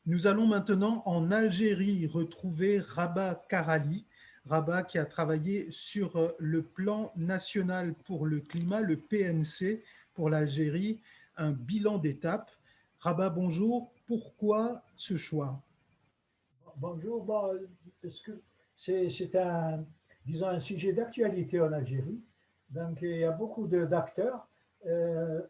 Nous allons maintenant en Algérie retrouver Rabah Karali. Rabah qui a travaillé sur le plan national pour le climat, le PNC pour l'Algérie, un bilan d'étape. Rabah, bonjour. Pourquoi ce choix? Bonjour, parce que c'est un, disons, un sujet d'actualité en Algérie. Donc, il y a beaucoup d'acteurs.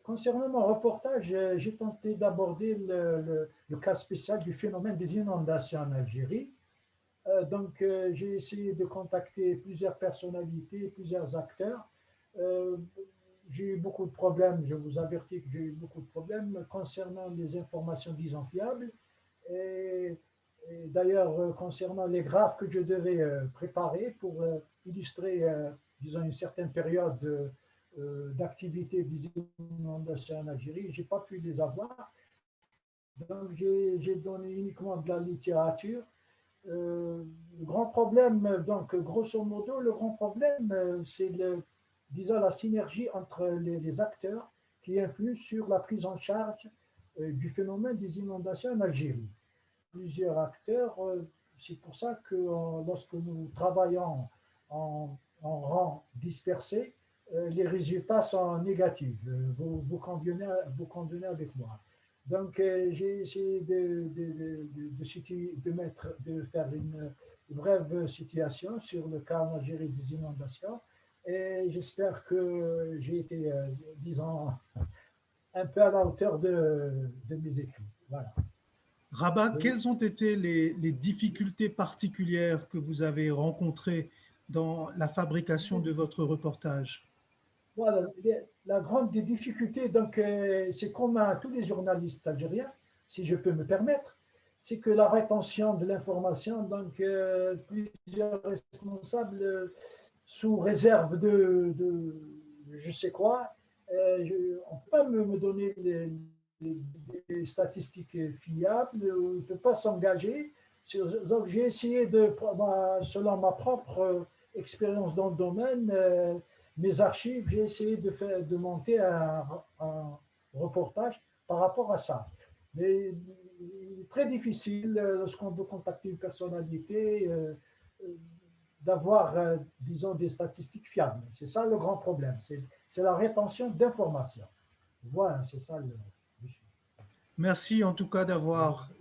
Concernant mon reportage, j'ai tenté d'aborder le cas spécial du phénomène des inondations en Algérie. J'ai essayé de contacter plusieurs personnalités, plusieurs acteurs. Euh, j'ai eu beaucoup de problèmes, je vous avertis que j'ai eu beaucoup de problèmes concernant les informations, disons, fiables. Et, et d'ailleurs, concernant les graphes que je devais préparer pour illustrer, disons, une certaine période d'activité des inondations en Algérie, je n'ai pas pu les avoir. Donc, j'ai donné uniquement de la littérature. Le grand problème, donc, grosso modo, le grand problème, c'est disons, la synergie entre les acteurs qui influent sur la prise en charge du phénomène des inondations en Algérie. Plusieurs acteurs, c'est pour ça que lorsque nous travaillons en rang dispersé, les résultats sont négatifs. Vous convenez avec moi. Donc, j'ai essayé de faire une brève situation sur le cas en Algérie des inondations et j'espère que j'ai été, disons, un peu à la hauteur de mes écrits. Voilà. Rabat, Oui. quelles ont été les difficultés particulières que vous avez rencontrées dans la fabrication de votre reportage? Voilà, la grande des difficultés, donc, c'est comme à tous les journalistes algériens, si je peux me permettre, c'est que la rétention de l'information, donc plusieurs responsables, sous réserve de je sais quoi, on ne peut pas me donner des statistiques fiables, on ne peut pas s'engager. Donc j'ai essayé selon ma propre expérience dans le domaine, mes archives, j'ai essayé de monter un reportage par rapport à ça. Mais il est très difficile lorsqu'on veut contacter une personnalité d'avoir, disons, des statistiques fiables. C'est ça le grand problème. C'est la rétention d'informations. Voilà, c'est ça le. Merci en tout cas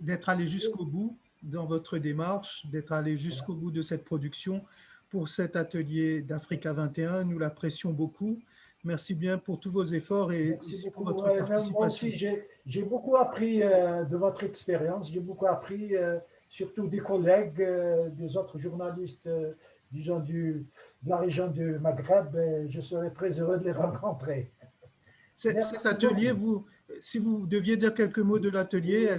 d'être allé jusqu'au bout dans votre démarche, d'être allé Voilà. jusqu'au bout de cette production pour cet atelier d'Africa 21. Nous l'apprécions beaucoup. Merci bien pour tous vos efforts et Merci aussi pour beaucoup. votre Ouais, même moi participation. aussi, j'ai beaucoup appris de votre expérience. J'ai beaucoup appris, surtout des collègues, des autres journalistes, disons, de la région du Maghreb. Et je serais très heureux de les rencontrer. Cet Merci atelier, beaucoup. si vous deviez dire quelques mots de l'atelier,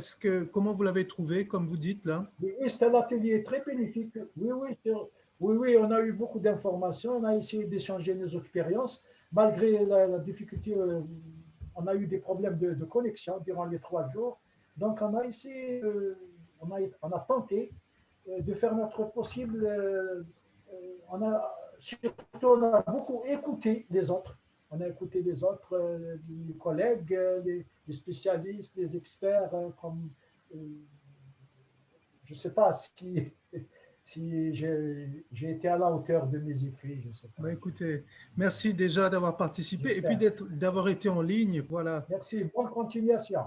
comment vous l'avez trouvé, comme vous dites là? Oui, oui, c'est un atelier très bénéfique. Oui, oui, oui, oui, on a eu beaucoup d'informations. On a essayé d'échanger nos expériences. Malgré la difficulté, on a eu des problèmes de connexion durant les 3 jours. Donc, on a essayé, on a tenté de faire notre possible. Surtout, on a beaucoup écouté les autres. On a écouté les autres, les collègues, les spécialistes, les experts, comme je ne sais pas si j'ai été à la hauteur de mes écrits, je ne sais pas. Bah, écoutez, merci déjà d'avoir participé et puis J'espère. d'avoir été en ligne. Voilà. Merci, bonne continuation.